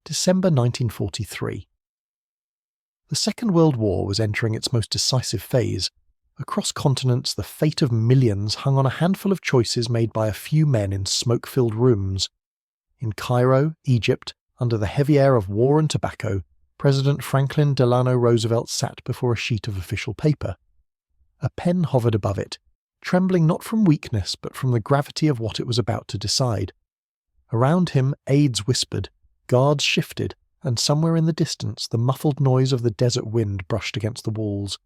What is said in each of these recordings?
December 1943. The Second World War was entering its most decisive phase. Across continents, the fate of millions hung on a handful of choices made by a few men in smoke-filled rooms. In Cairo, Egypt, under the heavy air of war and tobacco, President Franklin Delano Roosevelt sat before a sheet of official paper. A pen hovered above it, trembling not from weakness but from the gravity of what it was about to decide. Around him, aides whispered, guards shifted, and somewhere in the distance the muffled noise of the desert wind brushed against the walls.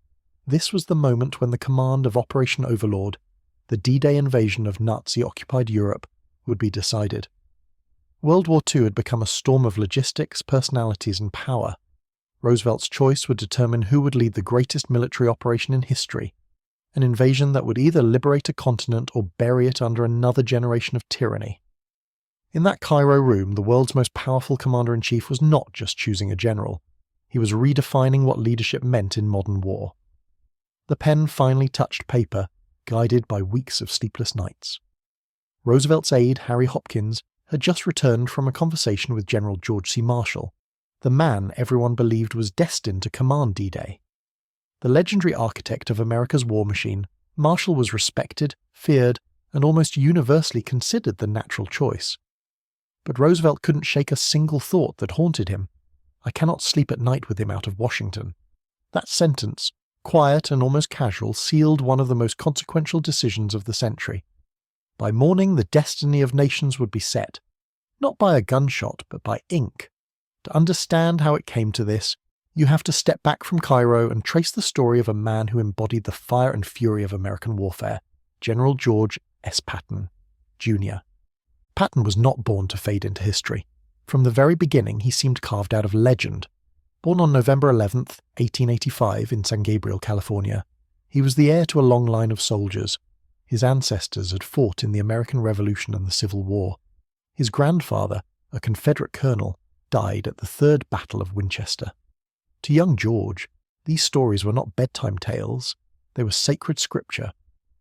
This was the moment when the command of Operation Overlord, the D-Day invasion of Nazi-occupied Europe, would be decided. World War II had become a storm of logistics, personalities and power. Roosevelt's choice would determine who would lead the greatest military operation in history, an invasion that would either liberate a continent or bury it under another generation of tyranny. In that Cairo room, the world's most powerful commander-in-chief was not just choosing a general. He was redefining what leadership meant in modern war. The pen finally touched paper, guided by weeks of sleepless nights. Roosevelt's aide, Harry Hopkins, had just returned from a conversation with General George C. Marshall, the man everyone believed was destined to command D-Day. The legendary architect of America's war machine, Marshall was respected, feared, and almost universally considered the natural choice. But Roosevelt couldn't shake a single thought that haunted him. "I cannot sleep at night with him out of Washington." That sentence, quiet and almost casual, sealed one of the most consequential decisions of the century. By morning, the destiny of nations would be set, not by a gunshot, but by ink. To understand how it came to this, you have to step back from Cairo and trace the story of a man who embodied the fire and fury of American warfare, General George S. Patton, Jr. Patton was not born to fade into history. From the very beginning, he seemed carved out of legend. Born on November 11th, 1885 in San Gabriel, California, he was the heir to a long line of soldiers. His ancestors had fought in the American Revolution and the Civil War. His grandfather, a Confederate colonel, died at the Third Battle of Winchester. To young George, these stories were not bedtime tales, they were sacred scripture.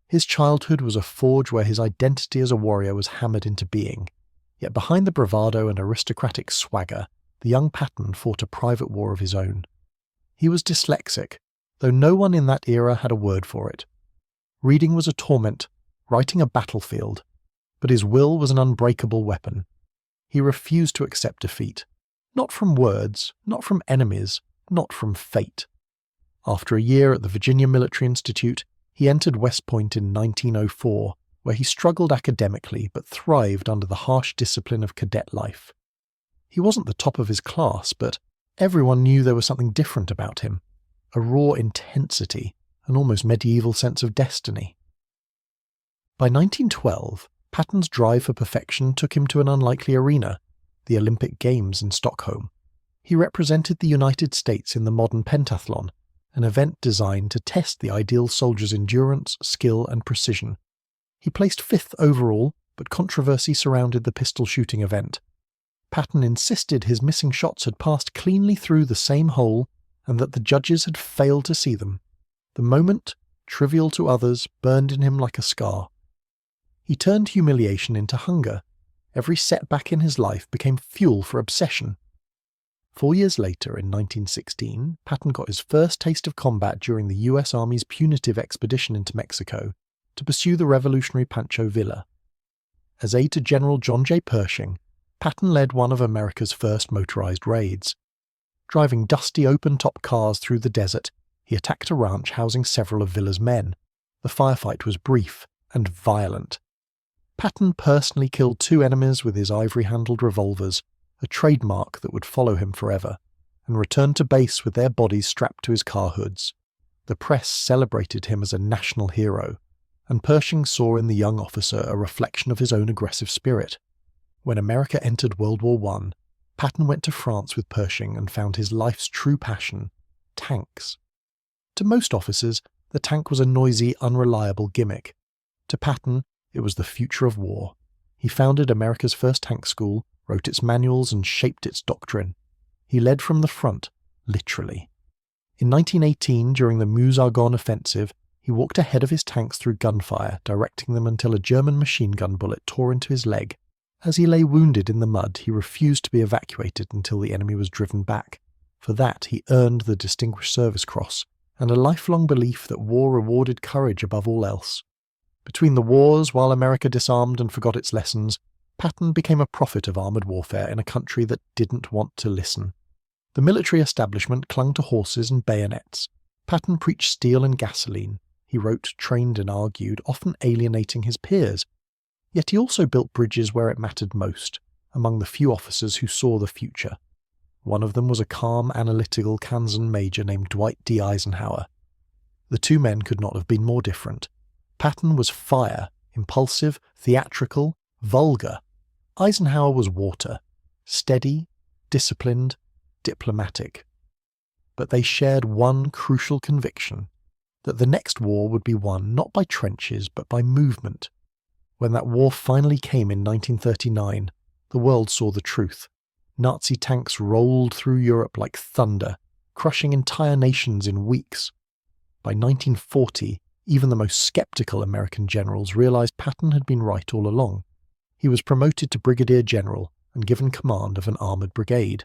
His childhood was a forge where his identity as a warrior was hammered into being. Yet behind the bravado and aristocratic swagger, the young Patton fought a private war of his own. He was dyslexic, though no one in that era had a word for it. Reading was a torment, writing a battlefield, but his will was an unbreakable weapon. He refused to accept defeat, not from words, not from enemies, not from fate. After a year at the Virginia Military Institute, he entered West Point in 1904, where he struggled academically but thrived under the harsh discipline of cadet life. He wasn't the top of his class, but everyone knew there was something different about him, a raw intensity, an almost medieval sense of destiny. By 1912, Patton's drive for perfection took him to an unlikely arena, the Olympic Games in Stockholm. He represented the United States in the modern pentathlon, an event designed to test the ideal soldier's endurance, skill and precision. He placed 5th overall, but controversy surrounded the pistol shooting event. Patton insisted his missing shots had passed cleanly through the same hole and that the judges had failed to see them. The moment, trivial to others, burned in him like a scar. He turned humiliation into hunger. Every setback in his life became fuel for obsession. 4 years later, in 1916, Patton got his first taste of combat during the US Army's punitive expedition into Mexico to pursue the revolutionary Pancho Villa. As aide to General John J. Pershing, Patton led one of America's first motorized raids. Driving dusty open-top cars through the desert, he attacked a ranch housing several of Villa's men. The firefight was brief and violent. Patton personally killed 2 enemies with his ivory-handled revolvers, a trademark that would follow him forever, and returned to base with their bodies strapped to his car hoods. The press celebrated him as a national hero, and Pershing saw in the young officer a reflection of his own aggressive spirit. When America entered World War I, Patton went to France with Pershing and found his life's true passion, tanks. To most officers, the tank was a noisy, unreliable gimmick. To Patton, it was the future of war. He founded America's first tank school, wrote its manuals and shaped its doctrine. He led from the front, literally. In 1918, during the Meuse-Argonne offensive, he walked ahead of his tanks through gunfire, directing them until a German machine gun bullet tore into his leg, As he lay wounded in the mud, he refused to be evacuated until the enemy was driven back. For that, he earned the Distinguished Service Cross and a lifelong belief that war rewarded courage above all else. Between the wars, while America disarmed and forgot its lessons, Patton became a prophet of armoured warfare in a country that didn't want to listen. The military establishment clung to horses and bayonets. Patton preached steel and gasoline. He wrote, trained and argued, often alienating his peers. Yet he also built bridges where it mattered most, among the few officers who saw the future. One of them was a calm, analytical Kansan major named Dwight D. Eisenhower. The two men could not have been more different. Patton was fire, impulsive, theatrical, vulgar. Eisenhower was water, steady, disciplined, diplomatic. But they shared one crucial conviction, that the next war would be won not by trenches but by movement. When that war finally came in 1939, the world saw the truth. Nazi tanks rolled through Europe like thunder, crushing entire nations in weeks. By 1940, even the most skeptical American generals realized Patton had been right all along. He was promoted to brigadier general and given command of an armoured brigade.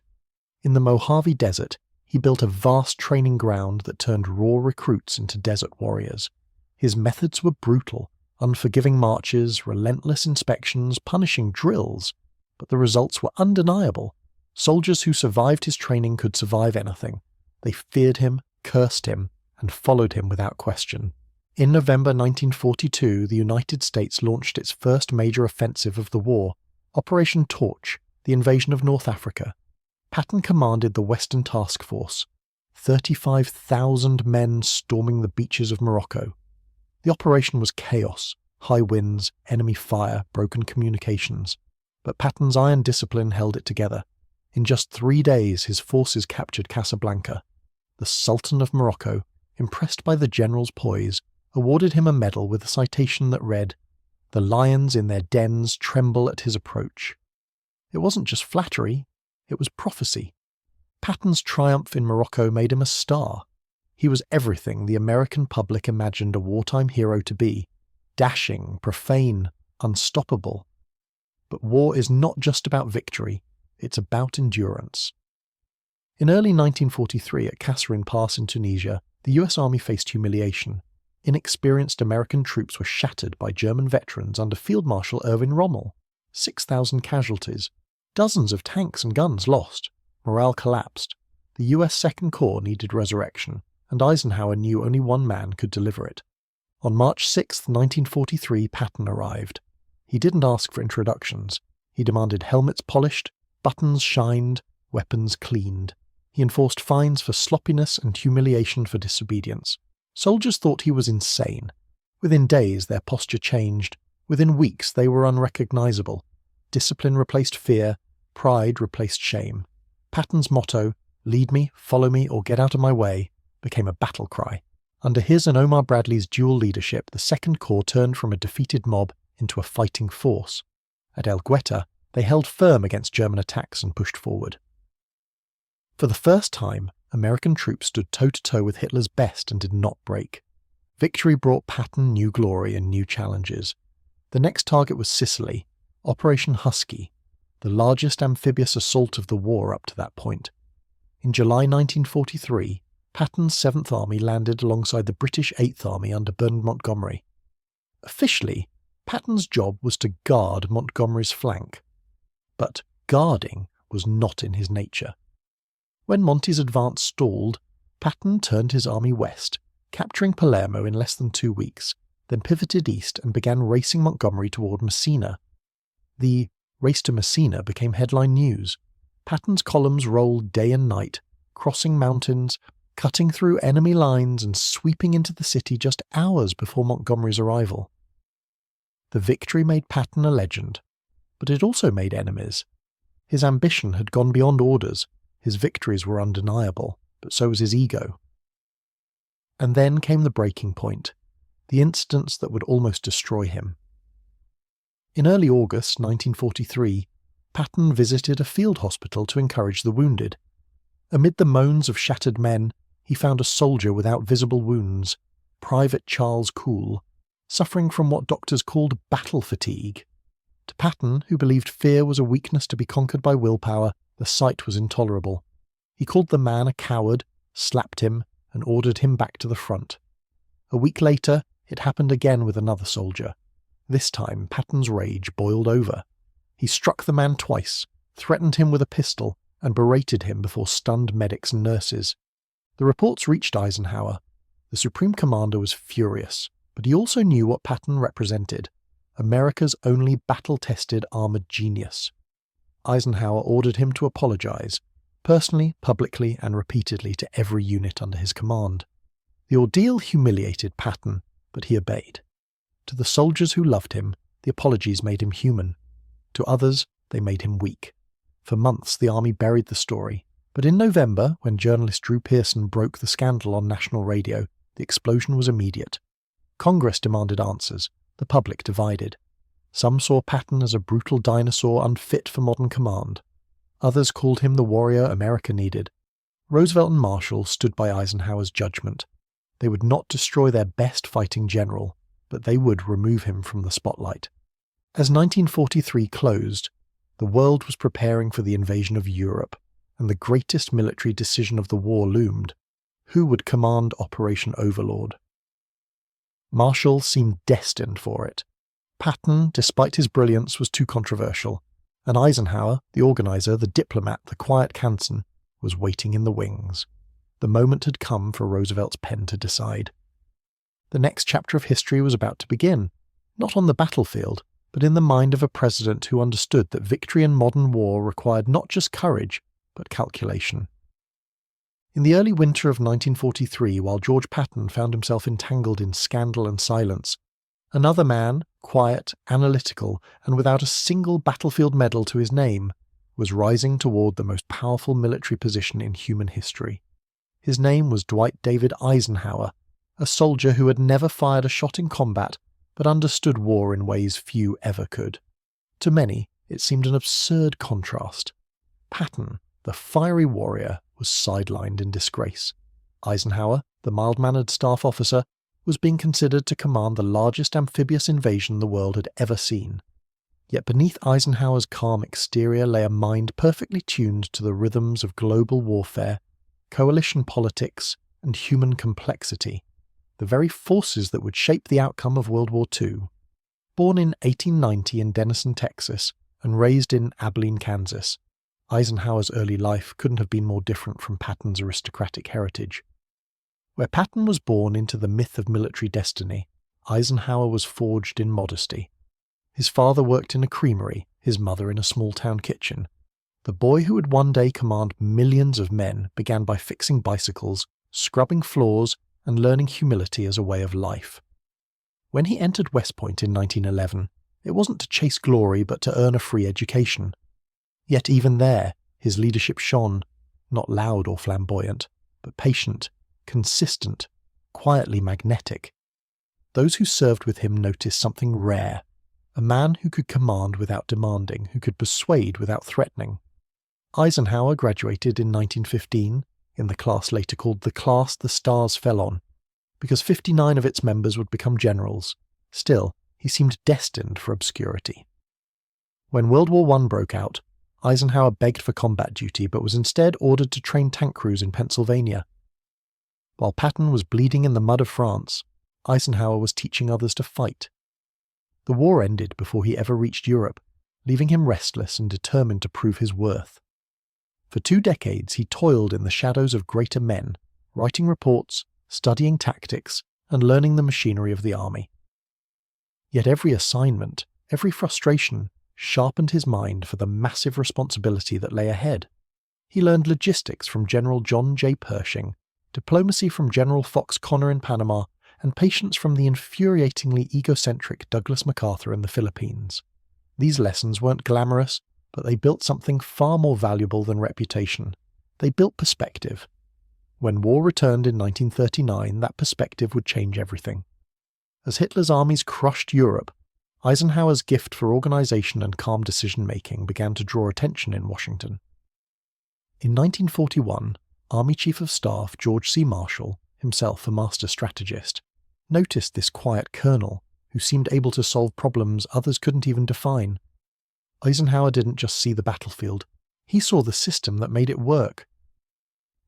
In the Mojave Desert, he built a vast training ground that turned raw recruits into desert warriors. His methods were brutal, unforgiving marches, relentless inspections, punishing drills, but the results were undeniable. Soldiers who survived his training could survive anything. They feared him, cursed him, and followed him without question. In November 1942, the United States launched its first major offensive of the war, Operation Torch, the invasion of North Africa. Patton commanded the Western Task Force, 35,000 men storming the beaches of Morocco. The operation was chaos, high winds, enemy fire, broken communications. But Patton's iron discipline held it together. In just 3 days, his forces captured Casablanca. The Sultan of Morocco, impressed by the general's poise, awarded him a medal with a citation that read, "The lions in their dens tremble at his approach." It wasn't just flattery, it was prophecy. Patton's triumph in Morocco made him a star. He was everything the American public imagined a wartime hero to be: dashing, profane, unstoppable. But war is not just about victory, it's about endurance. In early 1943 at Kasserine Pass in Tunisia, the US Army faced humiliation. Inexperienced American troops were shattered by German veterans under Field Marshal Erwin Rommel. 6,000 casualties. Dozens of tanks and guns lost. Morale collapsed. The US Second Corps needed resurrection, and Eisenhower knew only one man could deliver it. On March 6, 1943, Patton arrived. He didn't ask for introductions. He demanded helmets polished, buttons shined, weapons cleaned. He enforced fines for sloppiness and humiliation for disobedience. Soldiers thought he was insane. Within days, their posture changed. Within weeks, they were unrecognizable. Discipline replaced fear. Pride replaced shame. Patton's motto, "Lead me, follow me, or get out of my way," became a battle cry. Under his and Omar Bradley's dual leadership, the Second Corps turned from a defeated mob into a fighting force. At El Gueta, they held firm against German attacks and pushed forward. For the first time, American troops stood toe-to-toe with Hitler's best and did not break. Victory brought Patton new glory and new challenges. The next target was Sicily, Operation Husky, the largest amphibious assault of the war up to that point. In July 1943, Patton's 7th Army landed alongside the British 8th Army under Bernard Montgomery. Officially, Patton's job was to guard Montgomery's flank. But guarding was not in his nature. When Monty's advance stalled, Patton turned his army west, capturing Palermo in less than 2 weeks, then pivoted east and began racing Montgomery toward Messina. The race to Messina became headline news. Patton's columns rolled day and night, crossing mountains, cutting through enemy lines and sweeping into the city just hours before Montgomery's arrival. The victory made Patton a legend, but it also made enemies. His ambition had gone beyond orders. His victories were undeniable, but so was his ego. And then came the breaking point, the incidents that would almost destroy him. In early August 1943, Patton visited a field hospital to encourage the wounded. Amid the moans of shattered men, he found a soldier without visible wounds, Private Charles Cool, suffering from what doctors called battle fatigue. To Patton, who believed fear was a weakness to be conquered by willpower, the sight was intolerable. He called the man a coward, slapped him, and ordered him back to the front. A week later, it happened again with another soldier. This time, Patton's rage boiled over. He struck the man twice, threatened him with a pistol, and berated him before stunned medics and nurses. The reports reached Eisenhower. The Supreme Commander was furious, but he also knew what Patton represented: America's only battle-tested armoured genius. Eisenhower ordered him to apologize, personally, publicly, and repeatedly to every unit under his command. The ordeal humiliated Patton, but he obeyed. To the soldiers who loved him, the apologies made him human. To others, they made him weak. For months, the army buried the story, but in November, when journalist Drew Pearson broke the scandal on national radio, the explosion was immediate. Congress demanded answers, the public divided. Some saw Patton as a brutal dinosaur unfit for modern command. Others called him the warrior America needed. Roosevelt and Marshall stood by Eisenhower's judgment. They would not destroy their best fighting general, but they would remove him from the spotlight. As 1943 closed, the world was preparing for the invasion of Europe, and the greatest military decision of the war loomed. Who would command Operation Overlord? Marshall seemed destined for it. Patton, despite his brilliance, was too controversial, and Eisenhower, the organizer, the diplomat, the quiet Kansan, was waiting in the wings. The moment had come for Roosevelt's pen to decide. The next chapter of history was about to begin, not on the battlefield, but in the mind of a president who understood that victory in modern war required not just courage, but calculation. In the early winter of 1943, while George Patton found himself entangled in scandal and silence, another man, quiet, analytical, and without a single battlefield medal to his name, was rising toward the most powerful military position in human history. His name was Dwight David Eisenhower, a soldier who had never fired a shot in combat, but understood war in ways few ever could. To many, it seemed an absurd contrast. Patton, the fiery warrior, was sidelined in disgrace. Eisenhower, the mild-mannered staff officer, was being considered to command the largest amphibious invasion the world had ever seen. Yet beneath Eisenhower's calm exterior lay a mind perfectly tuned to the rhythms of global warfare, coalition politics, and human complexity, the very forces that would shape the outcome of World War II. Born in 1890 in Denison, Texas, and raised in Abilene, Kansas, Eisenhower's early life couldn't have been more different from Patton's aristocratic heritage. Where Patton was born into the myth of military destiny, Eisenhower was forged in modesty. His father worked in a creamery, his mother in a small-town kitchen. The boy who would one day command millions of men began by fixing bicycles, scrubbing floors, and learning humility as a way of life. When he entered West Point in 1911, it wasn't to chase glory but to earn a free education. Yet even there, his leadership shone, not loud or flamboyant, but patient, consistent, quietly magnetic. Those who served with him noticed something rare, a man who could command without demanding, who could persuade without threatening. Eisenhower graduated in 1915, in the class later called the class the stars fell on, because 59 of its members would become generals. Still, he seemed destined for obscurity. When World War I broke out, Eisenhower begged for combat duty but was instead ordered to train tank crews in Pennsylvania. While Patton was bleeding in the mud of France, Eisenhower was teaching others to fight. The war ended before he ever reached Europe, leaving him restless and determined to prove his worth. For 2 decades he toiled in the shadows of greater men, writing reports, studying tactics, and learning the machinery of the army. Yet every assignment, every frustration, sharpened his mind for the massive responsibility that lay ahead. He learned logistics from General John J. Pershing, diplomacy from General Fox Connor in Panama, and patience from the infuriatingly egocentric Douglas MacArthur in the Philippines. These lessons weren't glamorous, but they built something far more valuable than reputation. They built perspective. When war returned in 1939, that perspective would change everything. As Hitler's armies crushed Europe, Eisenhower's gift for organization and calm decision-making began to draw attention in Washington. In 1941, Army Chief of Staff George C. Marshall, himself a master strategist, noticed this quiet colonel who seemed able to solve problems others couldn't even define. Eisenhower didn't just see the battlefield, he saw the system that made it work.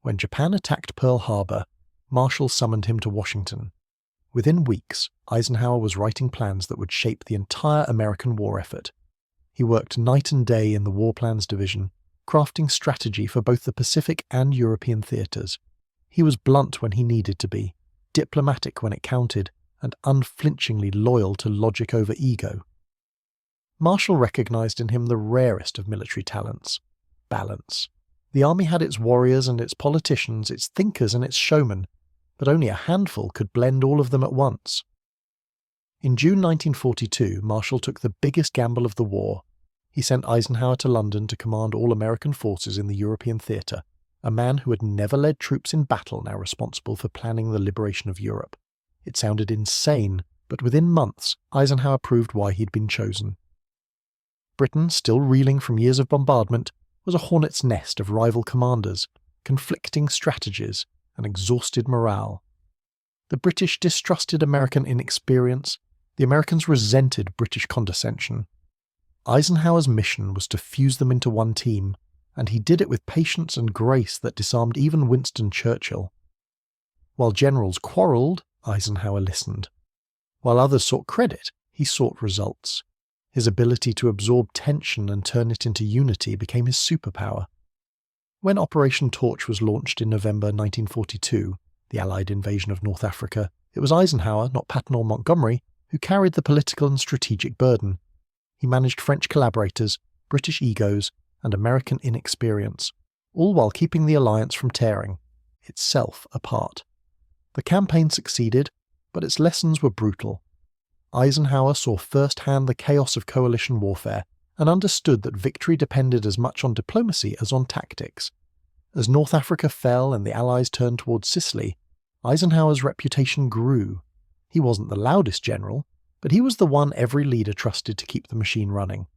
When Japan attacked Pearl Harbor, Marshall summoned him to Washington. Within weeks, Eisenhower was writing plans that would shape the entire American war effort. He worked night and day in the War Plans Division, crafting strategy for both the Pacific and European theatres. He was blunt when he needed to be, diplomatic when it counted, and unflinchingly loyal to logic over ego. Marshall recognized in him the rarest of military talents: balance. The army had its warriors and its politicians, its thinkers and its showmen, but only a handful could blend all of them at once. In June 1942, Marshall took the biggest gamble of the war. He sent Eisenhower to London to command all American forces in the European theatre, a man who had never led troops in battle now responsible for planning the liberation of Europe. It sounded insane, but within months, Eisenhower proved why he'd been chosen. Britain, still reeling from years of bombardment, was a hornet's nest of rival commanders, conflicting strategies, and exhausted morale. The British distrusted American inexperience, the Americans resented British condescension. Eisenhower's mission was to fuse them into one team, and he did it with patience and grace that disarmed even Winston Churchill. While generals quarrelled, Eisenhower listened. While others sought credit, he sought results. His ability to absorb tension and turn it into unity became his superpower. When Operation Torch was launched in November 1942, the Allied invasion of North Africa, it was Eisenhower, not Patton or Montgomery, who carried the political and strategic burden. He managed French collaborators, British egos, and American inexperience, all while keeping the alliance from tearing itself apart. The campaign succeeded, but its lessons were brutal. Eisenhower saw firsthand the chaos of coalition warfare and understood that victory depended as much on diplomacy as on tactics. As North Africa fell and the Allies turned towards Sicily, Eisenhower's reputation grew. He wasn't the loudest general, but he was the one every leader trusted to keep the machine running.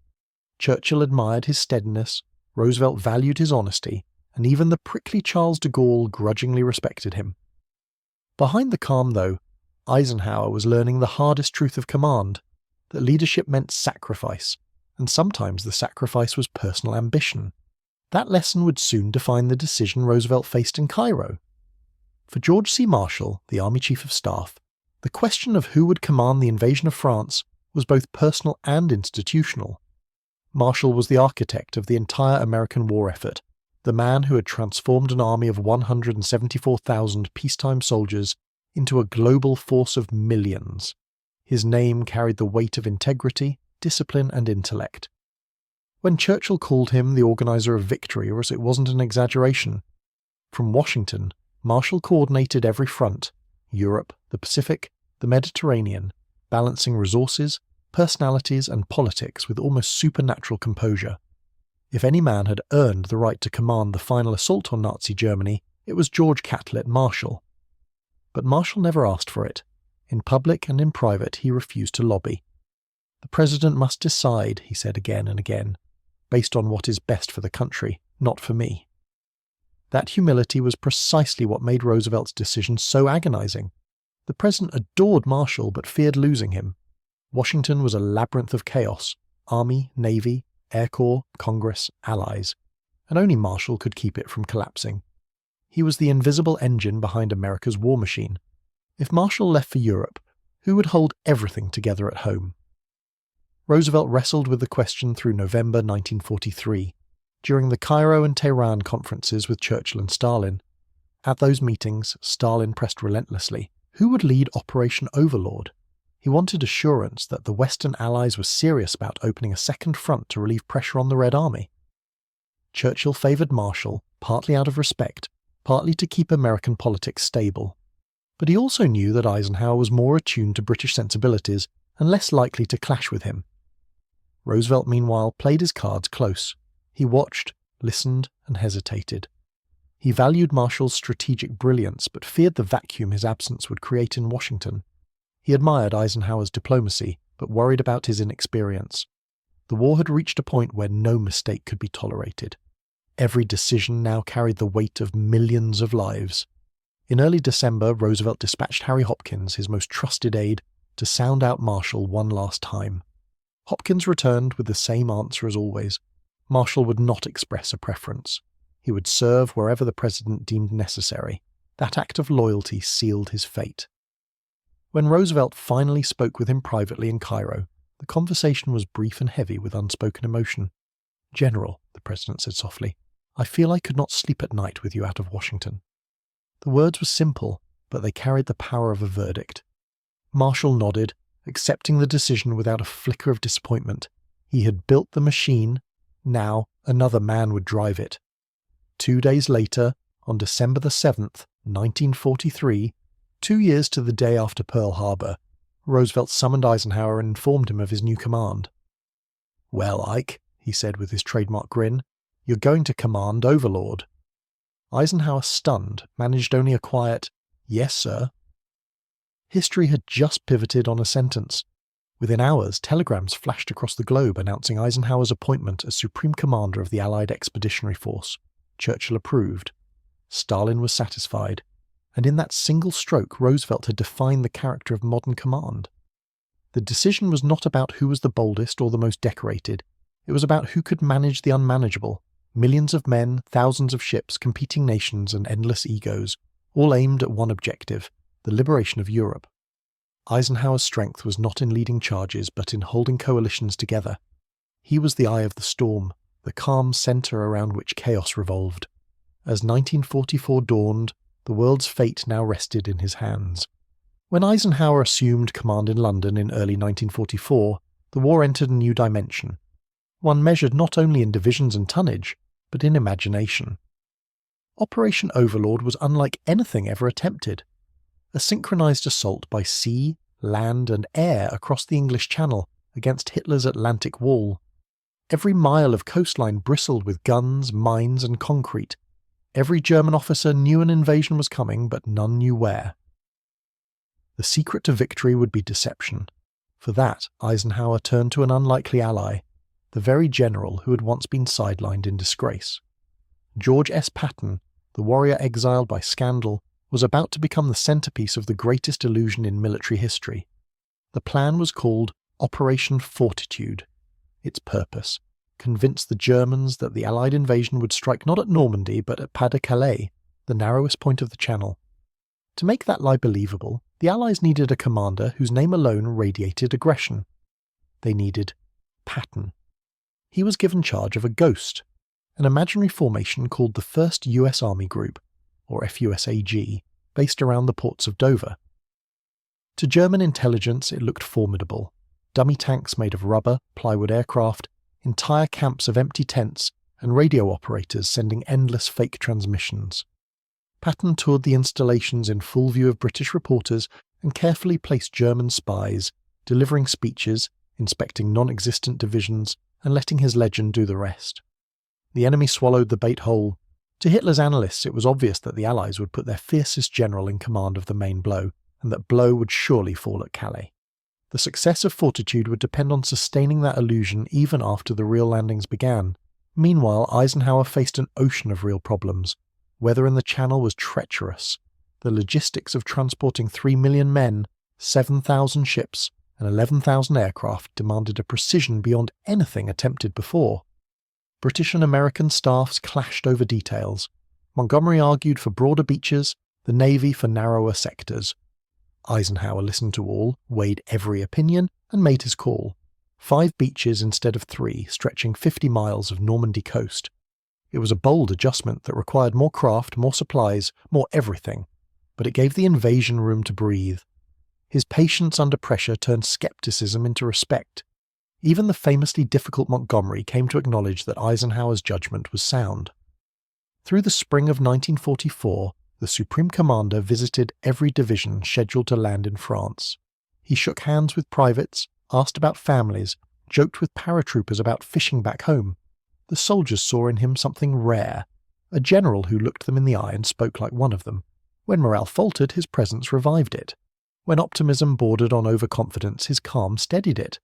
Churchill admired his steadiness, Roosevelt valued his honesty, and even the prickly Charles de Gaulle grudgingly respected him. Behind the calm, though, Eisenhower was learning the hardest truth of command, that leadership meant sacrifice, and sometimes the sacrifice was personal ambition. That lesson would soon define the decision Roosevelt faced in Cairo. For George C. Marshall, the Army Chief of Staff, the question of who would command the invasion of France was both personal and institutional. Marshall was the architect of the entire American war effort, the man who had transformed an army of 174,000 peacetime soldiers into a global force of millions. His name carried the weight of integrity, discipline, and intellect. When Churchill called him the organizer of victory, or as it wasn't an exaggeration, from Washington, Marshall coordinated every front: Europe, the Pacific, the Mediterranean, balancing resources, personalities, and politics with almost supernatural composure. If any man had earned the right to command the final assault on Nazi Germany, it was George Catlett Marshall. But Marshall never asked for it. In public and in private, he refused to lobby. The president must decide, he said again and again, based on what is best for the country, not for me. That humility was precisely what made Roosevelt's decision so agonizing. The president adored Marshall but feared losing him. Washington was a labyrinth of chaos: Army, Navy, Air Corps, Congress, Allies, and only Marshall could keep it from collapsing. He was the invisible engine behind America's war machine. If Marshall left for Europe, who would hold everything together at home? Roosevelt wrestled with the question through November 1943, during the Cairo and Tehran conferences with Churchill and Stalin. At those meetings, Stalin pressed relentlessly. Who would lead Operation Overlord? He wanted assurance that the Western Allies were serious about opening a second front to relieve pressure on the Red Army. Churchill favoured Marshall, partly out of respect, partly to keep American politics stable. But he also knew that Eisenhower was more attuned to British sensibilities and less likely to clash with him. Roosevelt, meanwhile, played his cards close. He watched, listened, and hesitated. He valued Marshall's strategic brilliance but feared the vacuum his absence would create in Washington. He admired Eisenhower's diplomacy but worried about his inexperience. The war had reached a point where no mistake could be tolerated. Every decision now carried the weight of millions of lives. In early December, Roosevelt dispatched Harry Hopkins, his most trusted aide, to sound out Marshall one last time. Hopkins returned with the same answer as always. Marshall would not express a preference. He would serve wherever the president deemed necessary. That act of loyalty sealed his fate. When Roosevelt finally spoke with him privately in Cairo, the conversation was brief and heavy with unspoken emotion. "General," the president said softly, "I feel I could not sleep at night with you out of Washington." The words were simple, but they carried the power of a verdict. Marshall nodded, accepting the decision without a flicker of disappointment. He had built the machine. Now another man would drive it. 2 days later, on December the 7th, 1943, 2 years to the day after Pearl Harbor, Roosevelt summoned Eisenhower and informed him of his new command. "Well, Ike," he said with his trademark grin, "you're going to command Overlord." Eisenhower, stunned, managed only a quiet, "Yes, sir." History had just pivoted on a sentence. Within hours, telegrams flashed across the globe announcing Eisenhower's appointment as Supreme Commander of the Allied Expeditionary Force. Churchill approved. Stalin was satisfied. And in that single stroke, Roosevelt had defined the character of modern command. The decision was not about who was the boldest or the most decorated. It was about who could manage the unmanageable. Millions of men, thousands of ships, competing nations, and endless egos, all aimed at one objective: the liberation of Europe. Eisenhower's strength was not in leading charges, but in holding coalitions together. He was the eye of the storm, the calm centre around which chaos revolved. As 1944 dawned, the world's fate now rested in his hands. When Eisenhower assumed command in London in early 1944, the war entered a new dimension, one measured not only in divisions and tonnage, but in imagination. Operation Overlord was unlike anything ever attempted. A synchronized assault by sea, land, and air across the English Channel against Hitler's Atlantic Wall. Every mile of coastline bristled with guns, mines, and concrete. Every German officer knew an invasion was coming, but none knew where. The secret to victory would be deception. For that, Eisenhower turned to an unlikely ally, the very general who had once been sidelined in disgrace. George S. Patton, the warrior exiled by scandal, was about to become the centerpiece of the greatest illusion in military history. The plan was called Operation Fortitude. Its purpose: convince the Germans that the Allied invasion would strike not at Normandy but at Pas-de-Calais, the narrowest point of the Channel. To make that lie believable, the Allies needed a commander whose name alone radiated aggression. They needed Patton. He was given charge of a ghost, an imaginary formation called the 1st US Army Group, or FUSAG, based around the ports of Dover. To German intelligence it looked formidable. Dummy tanks made of rubber, plywood aircraft, entire camps of empty tents, and radio operators sending endless fake transmissions. Patton toured the installations in full view of British reporters and carefully placed German spies, delivering speeches, inspecting non-existent divisions, and letting his legend do the rest. The enemy swallowed the bait whole. To Hitler's analysts it was obvious that the Allies would put their fiercest general in command of the main blow, and that blow would surely fall at Calais. The success of Fortitude would depend on sustaining that illusion even after the real landings began. Meanwhile, Eisenhower faced an ocean of real problems. Weather in the Channel was treacherous. The logistics of transporting 3 million men, 7,000 ships, and 11,000 aircraft demanded a precision beyond anything attempted before. British and American staffs clashed over details. Montgomery argued for broader beaches, the Navy for narrower sectors. Eisenhower listened to all, weighed every opinion, and made his call. 5 beaches instead of 3, stretching 50 miles of Normandy coast. It was a bold adjustment that required more craft, more supplies, more everything, but it gave the invasion room to breathe. His patience under pressure turned skepticism into respect. Even the famously difficult Montgomery came to acknowledge that Eisenhower's judgment was sound. Through the spring of 1944, the Supreme Commander visited every division scheduled to land in France. He shook hands with privates, asked about families, joked with paratroopers about fishing back home. The soldiers saw in him something rare, a general who looked them in the eye and spoke like one of them. When morale faltered, his presence revived it. When optimism bordered on overconfidence, his calm steadied it.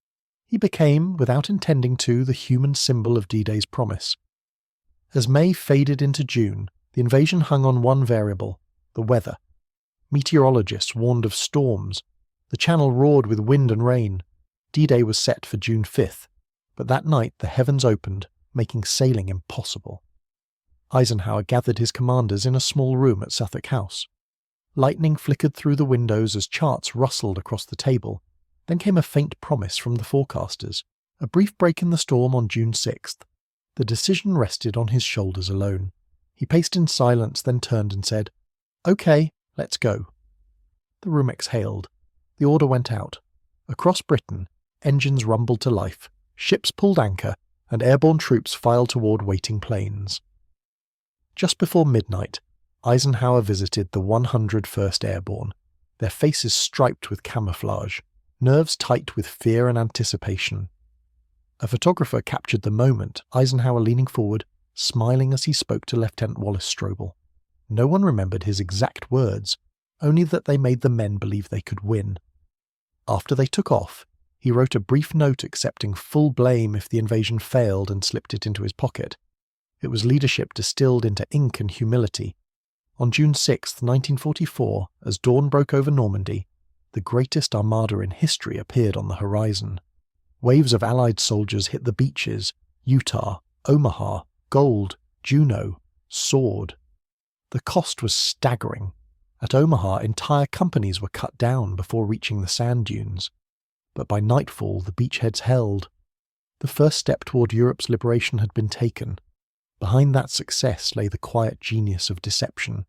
He became, without intending to, the human symbol of D-Day's promise. As May faded into June, the invasion hung on one variable: the weather. Meteorologists warned of storms. The Channel roared with wind and rain. D-Day was set for June 5th, but that night the heavens opened, making sailing impossible. Eisenhower gathered his commanders in a small room at Suffolk House. Lightning flickered through the windows as charts rustled across the table. Then came a faint promise from the forecasters, a brief break in the storm on June 6th. The decision rested on his shoulders alone. He paced in silence, then turned and said, "Okay, let's go." The room exhaled. The order went out. Across Britain, engines rumbled to life, ships pulled anchor, and airborne troops filed toward waiting planes. Just before midnight, Eisenhower visited the 101st Airborne, their faces striped with camouflage, nerves tight with fear and anticipation. A photographer captured the moment, Eisenhower leaning forward, smiling as he spoke to Lieutenant Wallace Strobel. No one remembered his exact words, only that they made the men believe they could win. After they took off, he wrote a brief note accepting full blame if the invasion failed and slipped it into his pocket. It was leadership distilled into ink and humility. On June 6, 1944, as dawn broke over Normandy, the greatest armada in history appeared on the horizon. Waves of Allied soldiers hit the beaches, Utah, Omaha, Gold, Juneau, Sword. The cost was staggering. At Omaha, entire companies were cut down before reaching the sand dunes. But by nightfall, the beachheads held. The first step toward Europe's liberation had been taken. Behind that success lay the quiet genius of deception.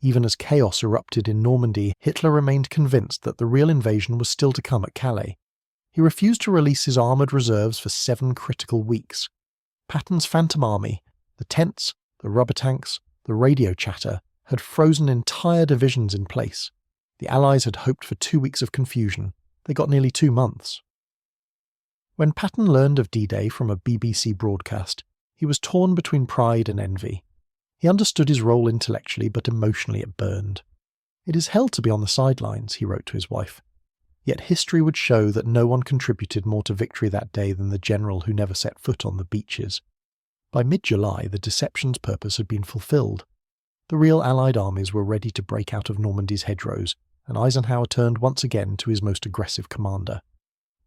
Even as chaos erupted in Normandy, Hitler remained convinced that the real invasion was still to come at Calais. He refused to release his armoured reserves for 7 critical weeks. Patton's Phantom Army, the tents, the rubber tanks, the radio chatter, had frozen entire divisions in place. The Allies had hoped for 2 weeks of confusion. They got nearly 2 months. When Patton learned of D-Day from a BBC broadcast, he was torn between pride and envy. He understood his role intellectually, but emotionally it burned. "It is hell to be on the sidelines," he wrote to his wife. Yet history would show that no one contributed more to victory that day than the general who never set foot on the beaches. By mid-July, the deception's purpose had been fulfilled. The real Allied armies were ready to break out of Normandy's hedgerows, and Eisenhower turned once again to his most aggressive commander.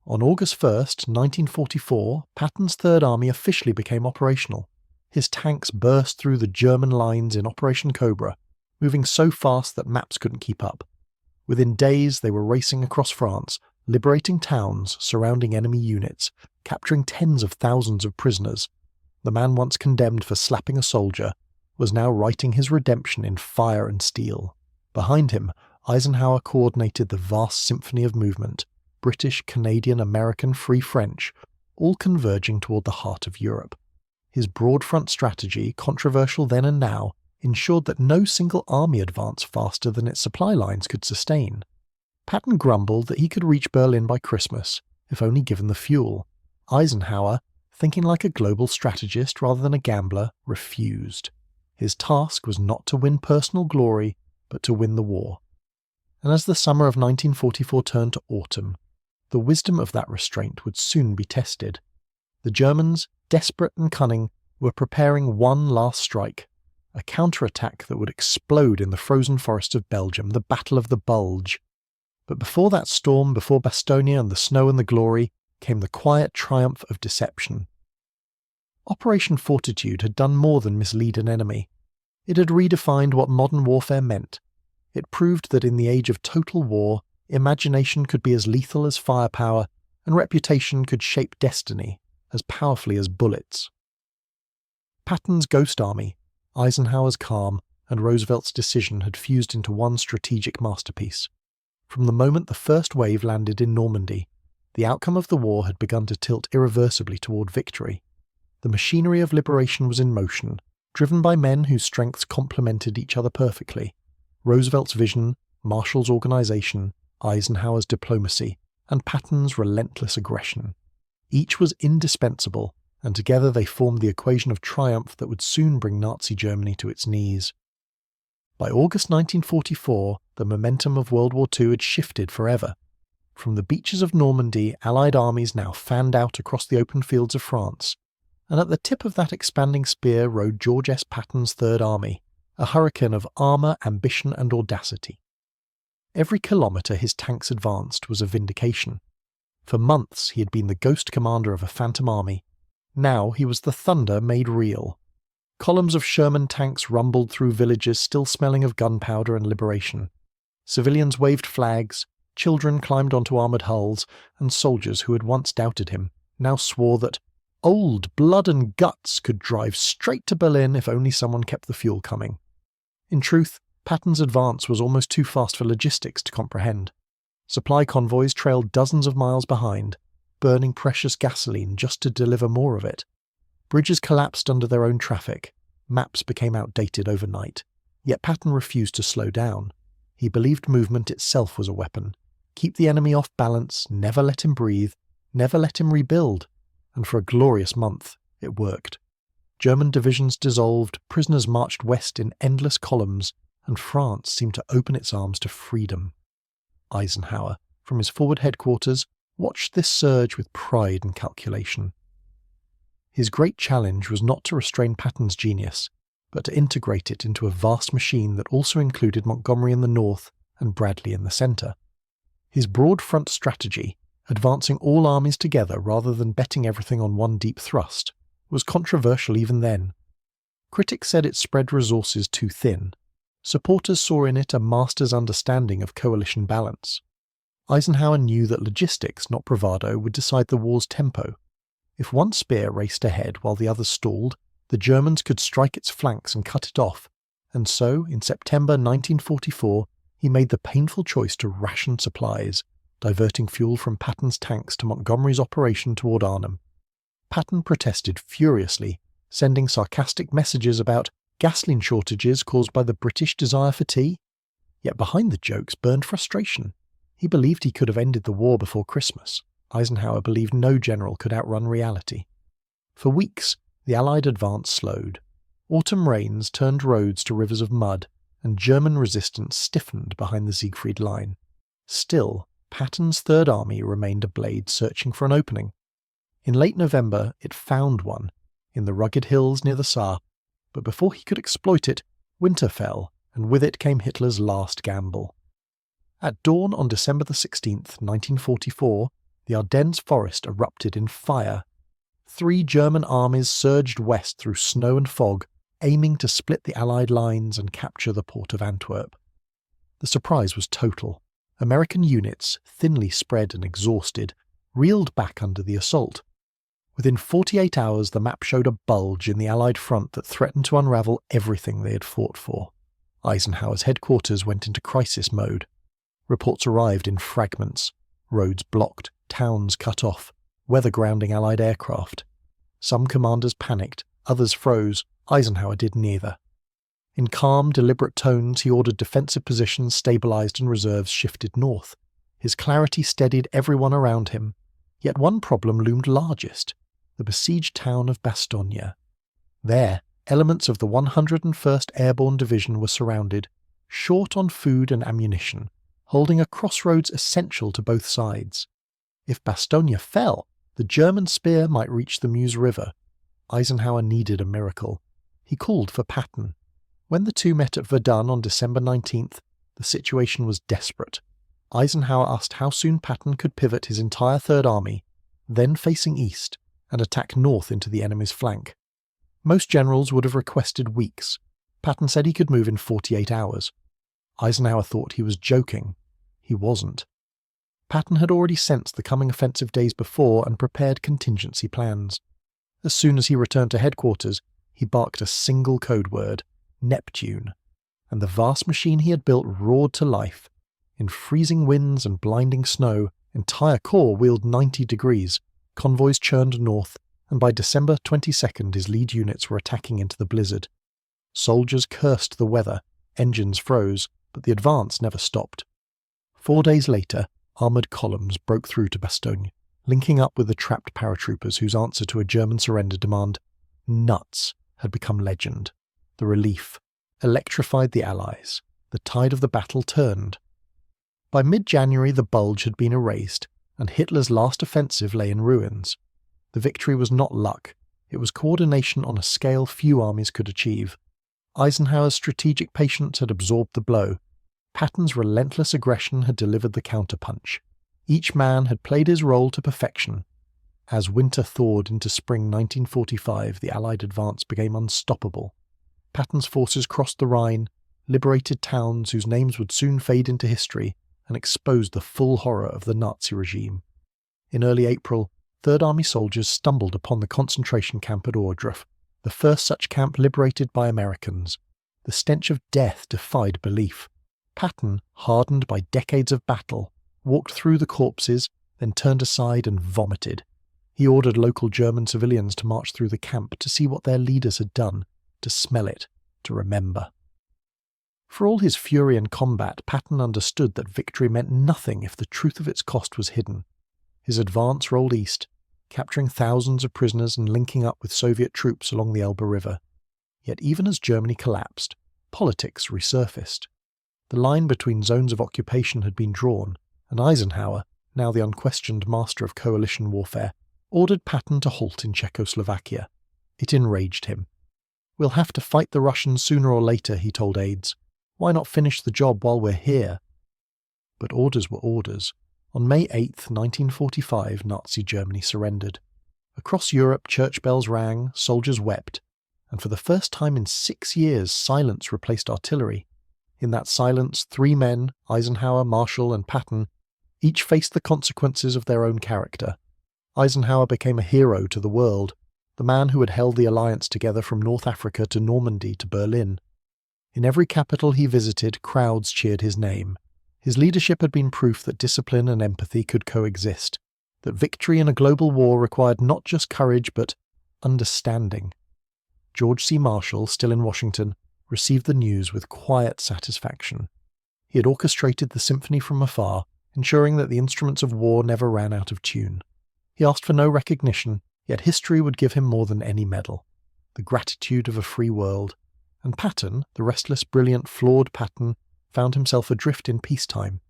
On August 1st, 1944, Patton's Third Army officially became operational. His tanks burst through the German lines in Operation Cobra, moving so fast that maps couldn't keep up. Within days, they were racing across France, liberating towns, surrounding enemy units, capturing tens of thousands of prisoners. The man once condemned for slapping a soldier was now writing his redemption in fire and steel. Behind him, Eisenhower coordinated the vast symphony of movement, British, Canadian, American, Free French, all converging toward the heart of Europe. His broad front strategy, controversial then and now, ensured that no single army advanced faster than its supply lines could sustain. Patton grumbled that he could reach Berlin by Christmas, if only given the fuel. Eisenhower, thinking like a global strategist rather than a gambler, refused. His task was not to win personal glory, but to win the war. And as the summer of 1944 turned to autumn, the wisdom of that restraint would soon be tested. The Germans, desperate and cunning, were preparing one last strike, a counterattack that would explode in the frozen forest of Belgium, the Battle of the Bulge. But before that storm, before Bastogne and the snow and the glory, came the quiet triumph of deception. Operation Fortitude had done more than mislead an enemy. It had redefined what modern warfare meant. It proved that in the age of total war, imagination could be as lethal as firepower, and reputation could shape destiny as powerfully as bullets. Patton's Ghost Army, Eisenhower's calm, and Roosevelt's decision had fused into one strategic masterpiece. From the moment the first wave landed in Normandy, the outcome of the war had begun to tilt irreversibly toward victory. The machinery of liberation was in motion, driven by men whose strengths complemented each other perfectly. Roosevelt's vision, Marshall's organization, Eisenhower's diplomacy, and Patton's relentless aggression. Each was indispensable, and together they formed the equation of triumph that would soon bring Nazi Germany to its knees. By August 1944, the momentum of World War II had shifted forever. From the beaches of Normandy, Allied armies now fanned out across the open fields of France, and at the tip of that expanding spear rode George S. Patton's Third Army, a hurricane of armour, ambition and audacity. Every kilometre his tanks advanced was a vindication. For months he had been the ghost commander of a phantom army. Now he was the thunder made real. Columns of Sherman tanks rumbled through villages still smelling of gunpowder and liberation. Civilians waved flags, children climbed onto armoured hulls, and soldiers who had once doubted him now swore that old blood and guts could drive straight to Berlin if only someone kept the fuel coming. In truth, Patton's advance was almost too fast for logistics to comprehend. Supply convoys trailed dozens of miles behind, burning precious gasoline just to deliver more of it. Bridges collapsed under their own traffic. Maps became outdated overnight. Yet Patton refused to slow down. He believed movement itself was a weapon. Keep the enemy off balance, never let him breathe, never let him rebuild. And for a glorious month, it worked. German divisions dissolved, prisoners marched west in endless columns, and France seemed to open its arms to freedom. Eisenhower, from his forward headquarters, watched this surge with pride and calculation. His great challenge was not to restrain Patton's genius, but to integrate it into a vast machine that also included Montgomery in the north and Bradley in the centre. His broad front strategy, advancing all armies together rather than betting everything on one deep thrust, was controversial even then. Critics said it spread resources too thin. Supporters saw in it a master's understanding of coalition balance. Eisenhower knew that logistics, not bravado, would decide the war's tempo. If one spear raced ahead while the others stalled, the Germans could strike its flanks and cut it off, and so, in September 1944, he made the painful choice to ration supplies, diverting fuel from Patton's tanks to Montgomery's operation toward Arnhem. Patton protested furiously, sending sarcastic messages about gasoline shortages caused by the British desire for tea. Yet behind the jokes burned frustration. He believed he could have ended the war before Christmas. Eisenhower believed no general could outrun reality. For weeks, the Allied advance slowed. Autumn rains turned roads to rivers of mud, and German resistance stiffened behind the Siegfried Line. Still, Patton's Third Army remained a blade searching for an opening. In late November, it found one, in the rugged hills near the Saar, but before he could exploit it, winter fell, and with it came Hitler's last gamble. At dawn on December 16th, 1944, the Ardennes forest erupted in fire. 3 German armies surged west through snow and fog, aiming to split the Allied lines and capture the port of Antwerp. The surprise was total. American units, thinly spread and exhausted, reeled back under the assault. Within 48 hours, the map showed a bulge in the Allied front that threatened to unravel everything they had fought for. Eisenhower's headquarters went into crisis mode. Reports arrived in fragments. Roads blocked, towns cut off, weather-grounding Allied aircraft. Some commanders panicked, others froze. Eisenhower did neither. In calm, deliberate tones, he ordered defensive positions stabilized and reserves shifted north. His clarity steadied everyone around him. Yet one problem loomed largest: the besieged town of Bastogne. There, elements of the 101st Airborne Division were surrounded, short on food and ammunition, holding a crossroads essential to both sides. If Bastogne fell, the German spear might reach the Meuse River. Eisenhower needed a miracle. He called for Patton. When the two met at Verdun on December 19th, the situation was desperate. Eisenhower asked how soon Patton could pivot his entire Third Army, then facing east, and attack north into the enemy's flank. Most generals would have requested weeks. Patton said he could move in 48 hours. Eisenhower thought he was joking. He wasn't. Patton had already sensed the coming offensive days before and prepared contingency plans. As soon as he returned to headquarters, he barked a single code word: Neptune, and the vast machine he had built roared to life. In freezing winds and blinding snow, entire corps wheeled 90 degrees, convoys churned north, and by December 22nd his lead units were attacking into the blizzard. Soldiers cursed the weather, engines froze, but the advance never stopped. 4 days later, armoured columns broke through to Bastogne, linking up with the trapped paratroopers whose answer to a German surrender demand, "Nuts," had become legend. The relief electrified the Allies. The tide of the battle turned. By mid-January the bulge had been erased, and Hitler's last offensive lay in ruins. The victory was not luck. It was coordination on a scale few armies could achieve. Eisenhower's strategic patience had absorbed the blow. Patton's relentless aggression had delivered the counterpunch. Each man had played his role to perfection. As winter thawed into spring 1945, the Allied advance became unstoppable. Patton's forces crossed the Rhine, liberated towns whose names would soon fade into history, and exposed the full horror of the Nazi regime. In early April, Third Army soldiers stumbled upon the concentration camp at Ohrdruf, the first such camp liberated by Americans. The stench of death defied belief. Patton, hardened by decades of battle, walked through the corpses, then turned aside and vomited. He ordered local German civilians to march through the camp to see what their leaders had done, to smell it, to remember. For all his fury and combat, Patton understood that victory meant nothing if the truth of its cost was hidden. His advance rolled east, capturing thousands of prisoners and linking up with Soviet troops along the Elbe River. Yet even as Germany collapsed, politics resurfaced. The line between zones of occupation had been drawn, and Eisenhower, now the unquestioned master of coalition warfare, ordered Patton to halt in Czechoslovakia. It enraged him. "We'll have to fight the Russians sooner or later," he told aides. "Why not finish the job while we're here?" But orders were orders. On May 8, 1945, Nazi Germany surrendered. Across Europe, church bells rang, soldiers wept, and for the first time in 6 years, silence replaced artillery. In that silence, 3 men, Eisenhower, Marshall, and Patton, each faced the consequences of their own character. Eisenhower became a hero to the world, the man who had held the alliance together from North Africa to Normandy to Berlin. In every capital he visited, crowds cheered his name. His leadership had been proof that discipline and empathy could coexist, that victory in a global war required not just courage but understanding. George C. Marshall, still in Washington, received the news with quiet satisfaction. He had orchestrated the symphony from afar, ensuring that the instruments of war never ran out of tune. He asked for no recognition, yet history would give him more than any medal: the gratitude of a free world. And Patton, the restless, brilliant, flawed Patton, found himself adrift in peacetime.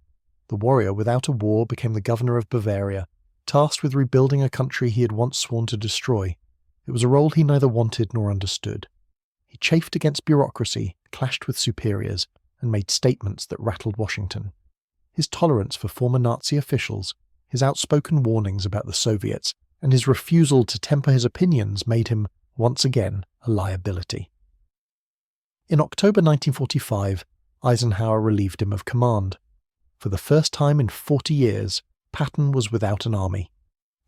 The warrior without a war became the governor of Bavaria, tasked with rebuilding a country he had once sworn to destroy. It was a role he neither wanted nor understood. He chafed against bureaucracy, clashed with superiors, and made statements that rattled Washington. His tolerance for former Nazi officials, his outspoken warnings about the Soviets, and his refusal to temper his opinions made him, once again, a liability. In October 1945, Eisenhower relieved him of command. For the first time in 40 years, Patton was without an army.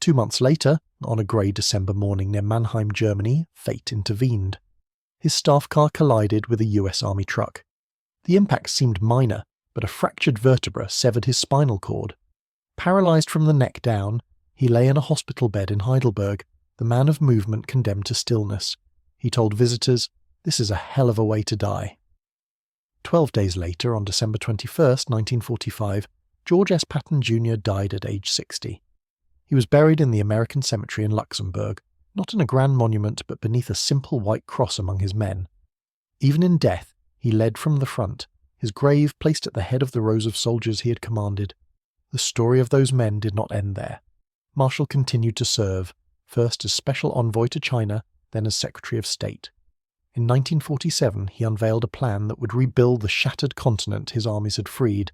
2 months later, on a grey December morning near Mannheim, Germany, fate intervened. His staff car collided with a US Army truck. The impact seemed minor, but a fractured vertebra severed his spinal cord. Paralysed from the neck down, he lay in a hospital bed in Heidelberg, the man of movement condemned to stillness. He told visitors, "This is a hell of a way to die." 12 days later, on December 21, 1945, George S. Patton Jr. died at age 60. He was buried in the American Cemetery in Luxembourg, not in a grand monument but beneath a simple white cross among his men. Even in death, he led from the front, his grave placed at the head of the rows of soldiers he had commanded. The story of those men did not end there. Marshall continued to serve, first as Special Envoy to China, then as Secretary of State. In 1947, he unveiled a plan that would rebuild the shattered continent his armies had freed.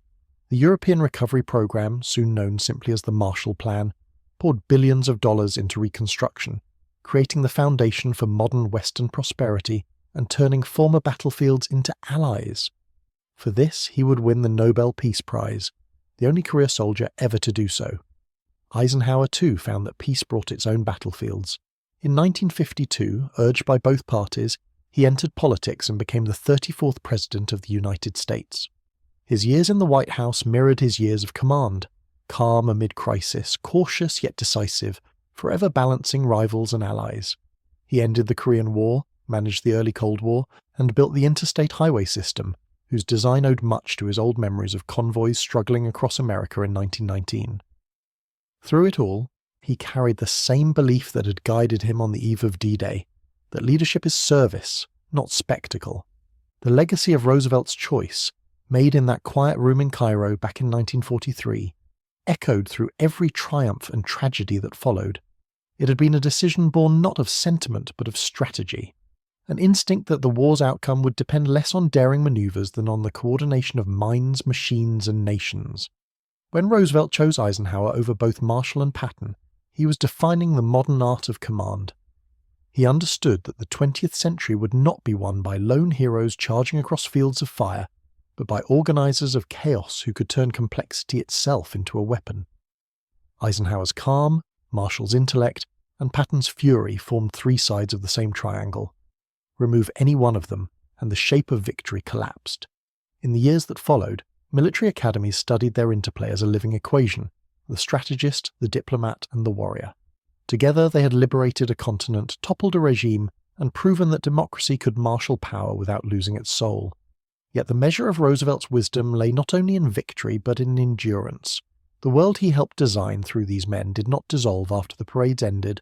The European Recovery Program, soon known simply as the Marshall Plan, poured billions of dollars into reconstruction, creating the foundation for modern Western prosperity and turning former battlefields into allies. For this, he would win the Nobel Peace Prize, the only career soldier ever to do so. Eisenhower too found that peace brought its own battlefields. In 1952, urged by both parties, he entered politics and became the 34th President of the United States. His years in the White House mirrored his years of command, calm amid crisis, cautious yet decisive, forever balancing rivals and allies. He ended the Korean War, managed the early Cold War, and built the interstate highway system, whose design owed much to his old memories of convoys struggling across America in 1919. Through it all, he carried the same belief that had guided him on the eve of D-Day, that leadership is service, not spectacle. The legacy of Roosevelt's choice, made in that quiet room in Cairo back in 1943, echoed through every triumph and tragedy that followed. It had been a decision born not of sentiment but of strategy, an instinct that the war's outcome would depend less on daring maneuvers than on the coordination of minds, machines, and nations. When Roosevelt chose Eisenhower over both Marshall and Patton, he was defining the modern art of command. He understood that the 20th century would not be won by lone heroes charging across fields of fire, but by organizers of chaos who could turn complexity itself into a weapon. Eisenhower's calm, Marshall's intellect, and Patton's fury formed three sides of the same triangle. Remove any one of them, and the shape of victory collapsed. In the years that followed, military academies studied their interplay as a living equation: the strategist, the diplomat, and the warrior. Together they had liberated a continent, toppled a regime, and proven that democracy could marshal power without losing its soul. Yet the measure of Roosevelt's wisdom lay not only in victory but in endurance. The world he helped design through these men did not dissolve after the parades ended.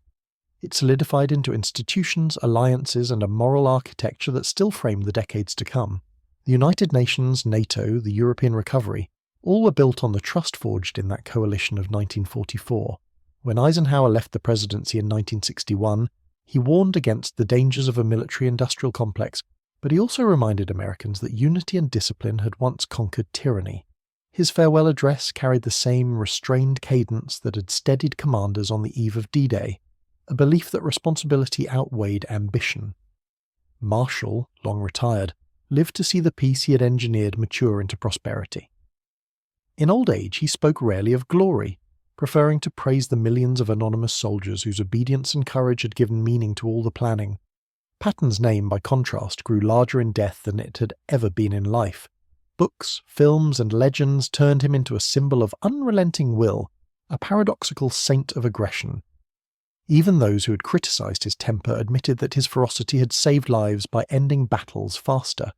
It solidified into institutions, alliances, and a moral architecture that still framed the decades to come. The United Nations, NATO, the European recovery, all were built on the trust forged in that coalition of 1944. When Eisenhower left the presidency in 1961, he warned against the dangers of a military-industrial complex, but he also reminded Americans that unity and discipline had once conquered tyranny. His farewell address carried the same restrained cadence that had steadied commanders on the eve of D-Day, a belief that responsibility outweighed ambition. Marshall, long retired, lived to see the peace he had engineered mature into prosperity. In old age he spoke rarely of glory, preferring to praise the millions of anonymous soldiers whose obedience and courage had given meaning to all the planning. Patton's name, by contrast, grew larger in death than it had ever been in life. Books, films, and legends turned him into a symbol of unrelenting will, a paradoxical saint of aggression. Even those who had criticized his temper admitted that his ferocity had saved lives by ending battles faster.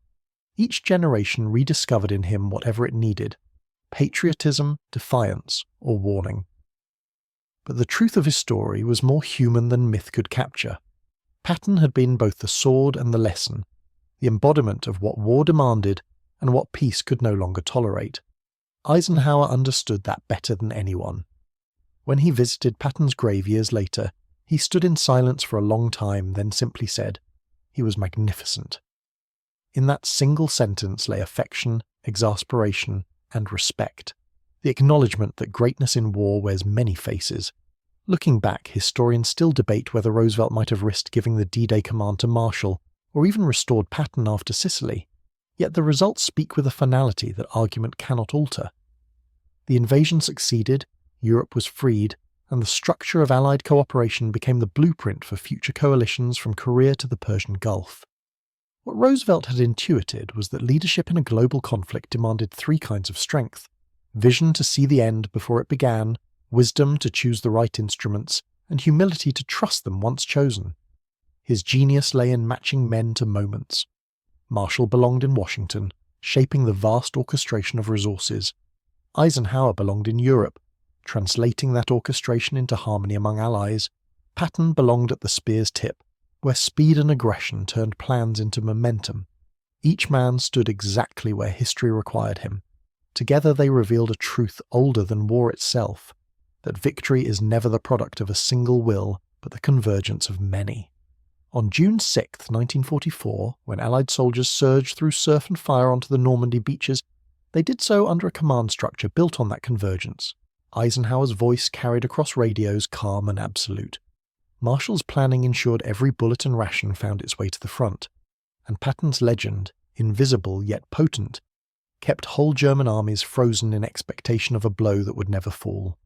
Each generation rediscovered in him whatever it needed: patriotism, defiance, or warning. But the truth of his story was more human than myth could capture. Patton had been both the sword and the lesson, the embodiment of what war demanded and what peace could no longer tolerate. Eisenhower understood that better than anyone. When he visited Patton's grave years later, he stood in silence for a long time, then simply said, "He was magnificent." In that single sentence lay affection, exasperation, and respect, the acknowledgement that greatness in war wears many faces. Looking back, historians still debate whether Roosevelt might have risked giving the D-Day command to Marshall, or even restored Patton after Sicily. Yet the results speak with a finality that argument cannot alter. The invasion succeeded, Europe was freed, and the structure of Allied cooperation became the blueprint for future coalitions from Korea to the Persian Gulf. What Roosevelt had intuited was that leadership in a global conflict demanded three kinds of strength: vision to see the end before it began, wisdom to choose the right instruments, and humility to trust them once chosen. His genius lay in matching men to moments. Marshall belonged in Washington, shaping the vast orchestration of resources. Eisenhower belonged in Europe, translating that orchestration into harmony among allies. Patton belonged at the spear's tip, where speed and aggression turned plans into momentum. Each man stood exactly where history required him. Together they revealed a truth older than war itself, that victory is never the product of a single will, but the convergence of many. On June 6, 1944, when Allied soldiers surged through surf and fire onto the Normandy beaches, they did so under a command structure built on that convergence. Eisenhower's voice carried across radios calm and absolute. Marshall's planning ensured every bullet and ration found its way to the front, and Patton's legend, invisible yet potent, kept whole German armies frozen in expectation of a blow that would never fall.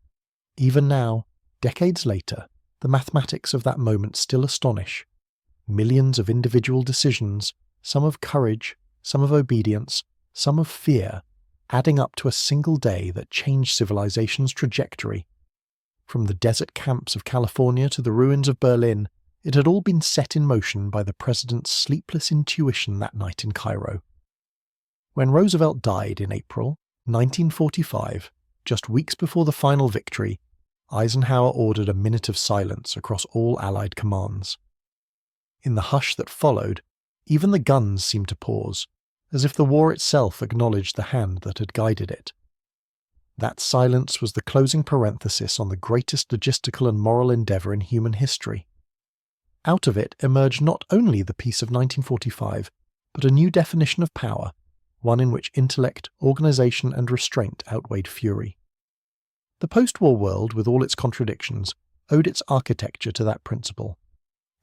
Even now, decades later, the mathematics of that moment still astonish. Millions of individual decisions, some of courage, some of obedience, some of fear, adding up to a single day that changed civilization's trajectory. From the desert camps of California to the ruins of Berlin, it had all been set in motion by the president's sleepless intuition that night in Cairo. When Roosevelt died in April 1945, just weeks before the final victory, Eisenhower ordered a minute of silence across all Allied commands. In the hush that followed, even the guns seemed to pause, as if the war itself acknowledged the hand that had guided it. That silence was the closing parenthesis on the greatest logistical and moral endeavour in human history. Out of it emerged not only the peace of 1945, but a new definition of power, one in which intellect, organisation and restraint outweighed fury. The post-war world, with all its contradictions, owed its architecture to that principle.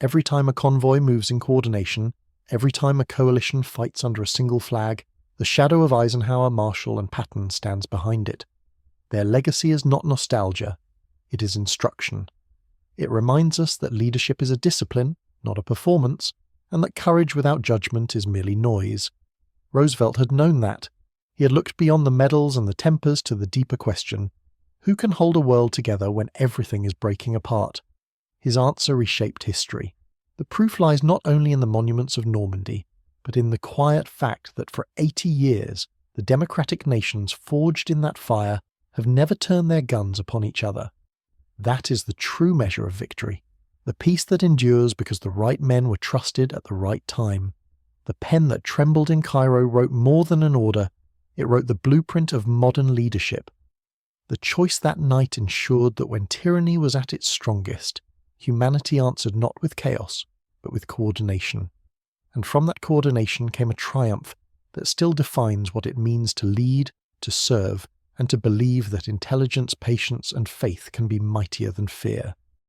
Every time a convoy moves in coordination, every time a coalition fights under a single flag, the shadow of Eisenhower, Marshall, and Patton stands behind it. Their legacy is not nostalgia, it is instruction. It reminds us that leadership is a discipline, not a performance, and that courage without judgment is merely noise. Roosevelt had known that. He had looked beyond the medals and the tempers to the deeper question: who can hold a world together when everything is breaking apart? His answer reshaped history. The proof lies not only in the monuments of Normandy, but in the quiet fact that for 80 years the democratic nations forged in that fire have never turned their guns upon each other. That is the true measure of victory, the peace that endures because the right men were trusted at the right time. The pen that trembled in Cairo wrote more than an order, it wrote the blueprint of modern leadership. The choice that night ensured that when tyranny was at its strongest, humanity answered not with chaos, but with coordination. And from that coordination came a triumph that still defines what it means to lead, to serve, and to believe that intelligence, patience, and faith can be mightier than fear.